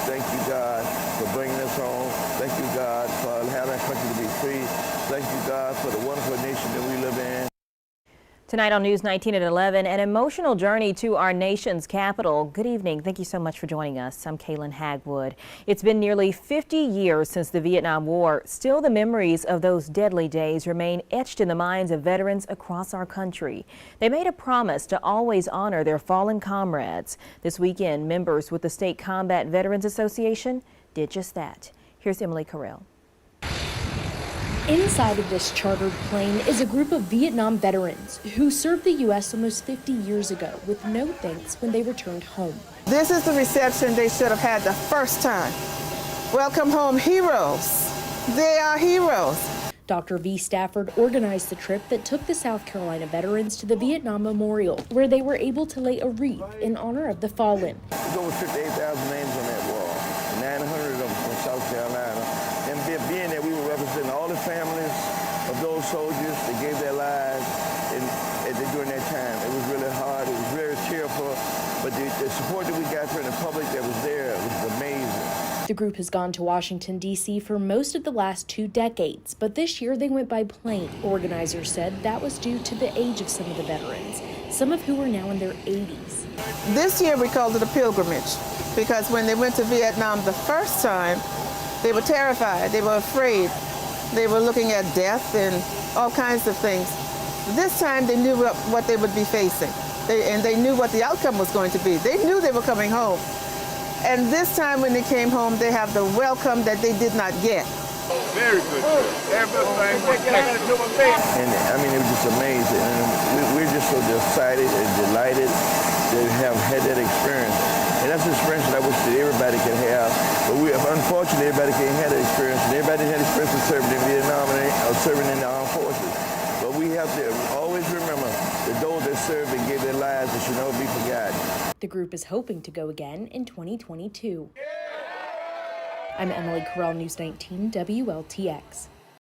Thank you, God, for bringing us home. Thank you, God, for allowing our country to be free. Thank you, God, for the wonderful nation that we live in. Tonight on News 19 at 11, an emotional journey to our nation's capital. Good evening. Thank you so much for joining us. I'm Kaylin Hagwood. It's been nearly 50 years since the Vietnam War. Still, the memories of those deadly days remain etched in the minds of veterans across our country. They made a promise to always honor their fallen comrades. This weekend, members with the State Combat Veterans Association did just that. Here's Emily Carell. Inside of this chartered plane is a group of Vietnam veterans who served the U.S. almost 50 years ago with no thanks when they returned home. This is the reception they should have had the first time. Welcome home, heroes. They are heroes. Dr. V. Stafford organized the trip that took the South Carolina veterans to the Vietnam Memorial, where they were able to lay a wreath in honor of the fallen. There's over 58,000 names on that wall, 900 of them from South Carolina. And being that we were representing all the families of those soldiers that gave their lives during that time. It was really hard, it was very tearful, but the support that we got from the public that was there was amazing. The group has gone to Washington, D.C. for most of the last 2 decades, but this year they went by plane. Organizers said that was due to the age of some of the veterans, some of who are now in their 80s. This year we called it a pilgrimage because when they went to Vietnam the first time, they were terrified, they were afraid, they were looking at death and all kinds of things. This time they knew what they would be facing, and they knew what the outcome was going to be. They knew they were coming home. And this time when they came home, they have the welcome that they did not get. Very good. Everything was and I mean, it was just amazing. And we're just so excited and delighted to have had that experience. And that's an experience that I wish that everybody could have. But unfortunately, everybody can't have that experience. And everybody had experience of serving in Vietnam or serving in the armed forces. But we have to always remember that those that served and gave their lives should never be forgotten. The group is hoping to go again in 2022. I'm Emily Carell, News 19 WLTX.